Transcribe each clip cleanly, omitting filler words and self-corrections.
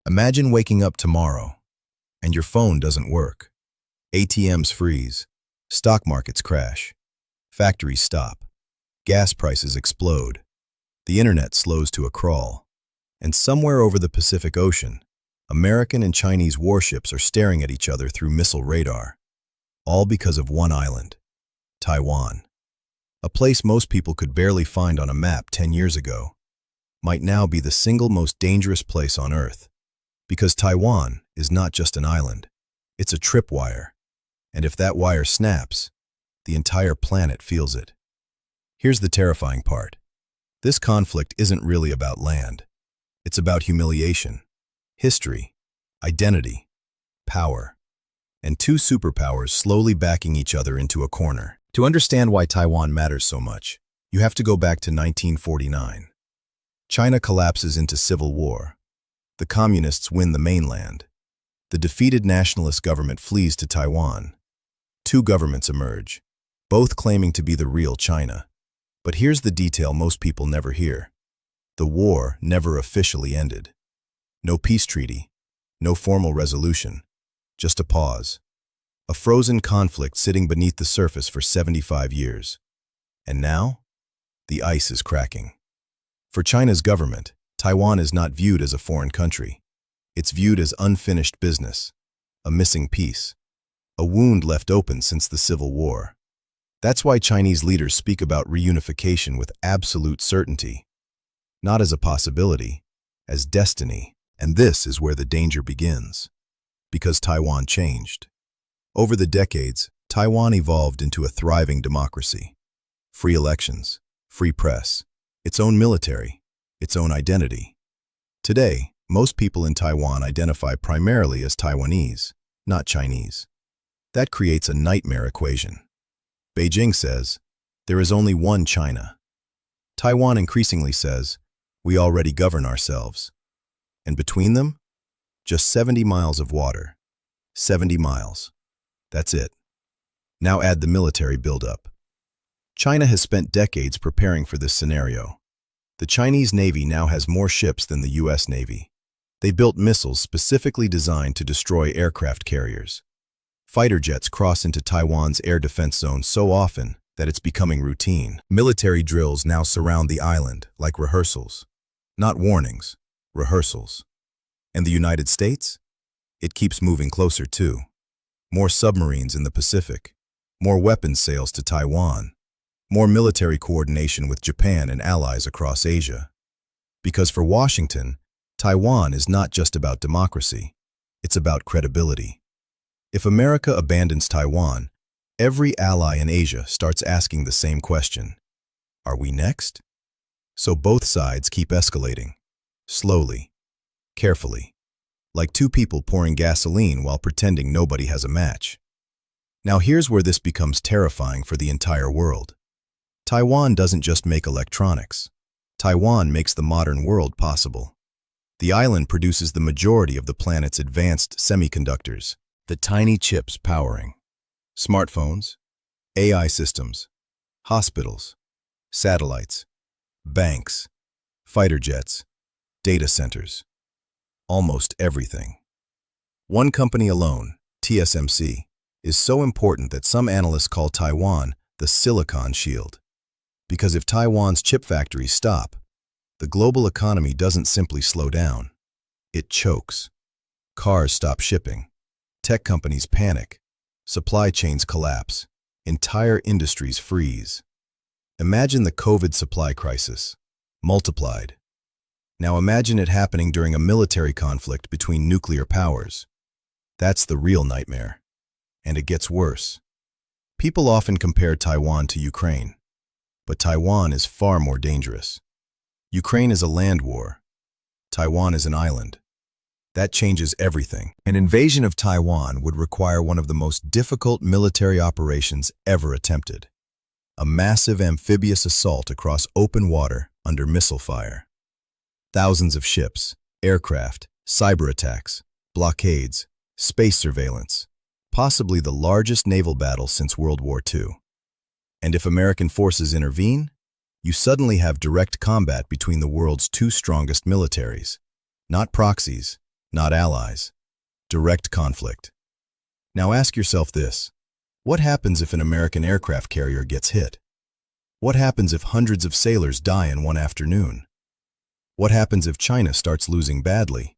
Imagine waking up tomorrow and your phone doesn't work. ATMs freeze, stock markets crash, factories stop, gas prices explode, the internet slows to a crawl, and somewhere over the Pacific Ocean, American and Chinese warships are staring at each other through missile radar, all because of one island, Taiwan. A place most people could barely find on a map 10 years ago, might now be the single most dangerous place on Earth. Because Taiwan is not just an island, it's a tripwire. And if that wire snaps, the entire planet feels it. Here's the terrifying part. This conflict isn't really about land. It's about humiliation, history, identity, power, and two superpowers slowly backing each other into a corner. To understand why Taiwan matters so much, you have to go back to 1949. China collapses into civil war. The communists win the mainland. The defeated nationalist government flees to Taiwan. Two governments emerge, both claiming to be the real China. But here's the detail most people never hear. The war never officially ended. No peace treaty, no formal resolution, just a pause. A frozen conflict sitting beneath the surface for 75 years. And now, the ice is cracking. For China's government, Taiwan is not viewed as a foreign country. It's viewed as unfinished business, a missing piece, a wound left open since the Civil War. That's why Chinese leaders speak about reunification with absolute certainty, not as a possibility, as destiny. And this is where the danger begins, because Taiwan changed. Over the decades, Taiwan evolved into a thriving democracy. Free elections, free press, its own military, its own identity. Today, most people in Taiwan identify primarily as Taiwanese, not Chinese. That creates a nightmare equation. Beijing says, there is only one China. Taiwan increasingly says, we already govern ourselves. And between them, just 70 miles of water. 70 miles. That's it. Now add the military buildup. China has spent decades preparing for this scenario. The Chinese Navy now has more ships than the US Navy. They built missiles specifically designed to destroy aircraft carriers. Fighter jets cross into Taiwan's air defense zone so often that it's becoming routine. Military drills now surround the island like rehearsals. Not warnings, rehearsals. And the United States? It keeps moving closer too. More submarines in the Pacific, more weapons sales to Taiwan, more military coordination with Japan and allies across Asia. Because for Washington, Taiwan is not just about democracy, it's about credibility. If America abandons Taiwan, every ally in Asia starts asking the same question. Are we next? So both sides keep escalating, slowly, carefully, like two people pouring gasoline while pretending nobody has a match. Now here's where this becomes terrifying for the entire world. Taiwan doesn't just make electronics. Taiwan makes the modern world possible. The island produces the majority of the planet's advanced semiconductors, the tiny chips powering smartphones, AI systems, hospitals, satellites, banks, fighter jets, data centers. Almost everything. One company alone, TSMC, is so important that some analysts call Taiwan the Silicon Shield. Because if Taiwan's chip factories stop, the global economy doesn't simply slow down. It chokes. Cars stop shipping. Tech companies panic. Supply chains collapse. Entire industries freeze. Imagine the COVID supply crisis, multiplied. Now imagine it happening during a military conflict between nuclear powers. That's the real nightmare. And it gets worse. People often compare Taiwan to Ukraine. But Taiwan is far more dangerous. Ukraine is a land war. Taiwan is an island. That changes everything. An invasion of Taiwan would require one of the most difficult military operations ever attempted. A massive amphibious assault across open water under missile fire. Thousands of ships, aircraft, cyber attacks, blockades, space surveillance. Possibly the largest naval battle since World War II. And if American forces intervene, you suddenly have direct combat between the world's two strongest militaries. Not proxies, not allies. Direct conflict. Now ask yourself this. What happens if an American aircraft carrier gets hit? What happens if hundreds of sailors die in one afternoon? What happens if China starts losing badly?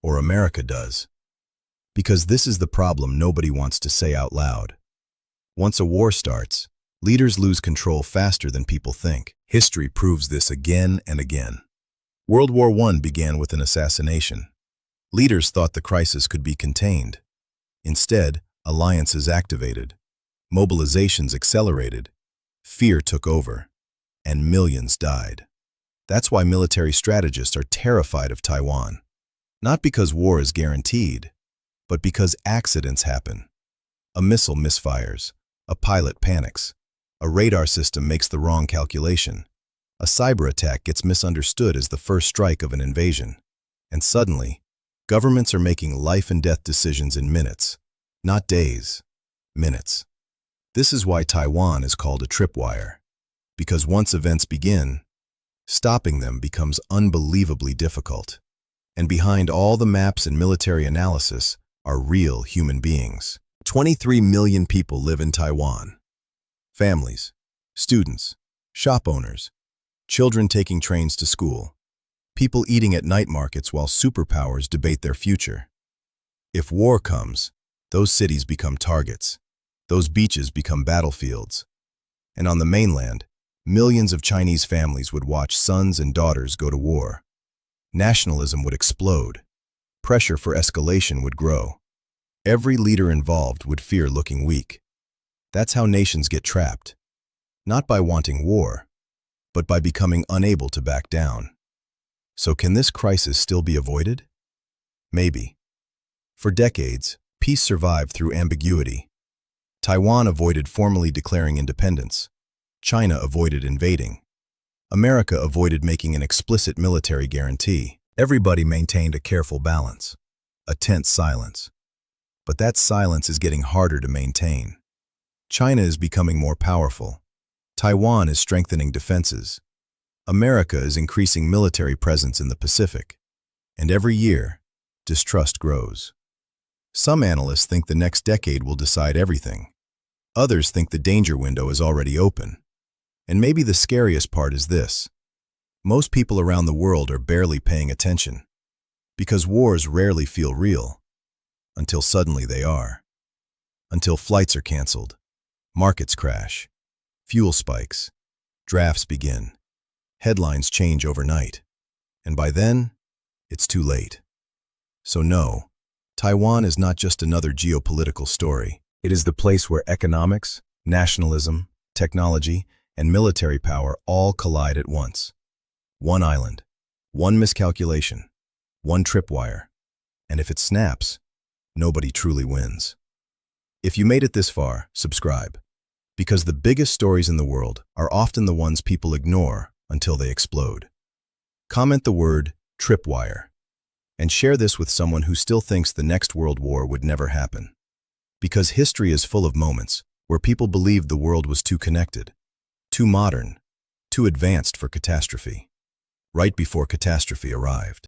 Or America does? Because this is the problem nobody wants to say out loud. Once a war starts, leaders lose control faster than people think. History proves this again and again. World War I began with an assassination. Leaders thought the crisis could be contained. Instead, alliances activated. Mobilizations accelerated. Fear took over, and millions died. That's why military strategists are terrified of Taiwan. Not because war is guaranteed, but because accidents happen. A missile misfires, a pilot panics, a radar system makes the wrong calculation, a cyber attack gets misunderstood as the first strike of an invasion, and suddenly, governments are making life and death decisions in minutes, not days, minutes. This is why Taiwan is called a tripwire, because once events begin, stopping them becomes unbelievably difficult. And behind all the maps and military analysis are real human beings. 23 million people live in Taiwan. Families, students, shop owners, children taking trains to school, people eating at night markets while superpowers debate their future. If war comes, those cities become targets. Those beaches become battlefields. And on the mainland, millions of Chinese families would watch sons and daughters go to war. Nationalism would explode. Pressure for escalation would grow. Every leader involved would fear looking weak. That's how nations get trapped. Not by wanting war, but by becoming unable to back down. So can this crisis still be avoided? Maybe. For decades, peace survived through ambiguity. Taiwan avoided formally declaring independence. China avoided invading. America avoided making an explicit military guarantee. Everybody maintained a careful balance, a tense silence. But that silence is getting harder to maintain. China is becoming more powerful. Taiwan is strengthening defenses. America is increasing military presence in the Pacific. And every year, distrust grows. Some analysts think the next decade will decide everything. Others think the danger window is already open. And maybe the scariest part is this. Most people around the world are barely paying attention. Because wars rarely feel real. Until suddenly they are. Until flights are canceled. Markets crash. Fuel spikes. Drafts begin. Headlines change overnight. And by then, it's too late. So no, Taiwan is not just another geopolitical story. It is the place where economics, nationalism, technology, and military power all collide at once. One island, one miscalculation, one tripwire. And if it snaps, nobody truly wins. If you made it this far, subscribe. Because the biggest stories in the world are often the ones people ignore until they explode. Comment the word tripwire and share this with someone who still thinks the next world war would never happen. Because history is full of moments where people believed the world was too connected, too modern, too advanced for catastrophe, right before catastrophe arrived.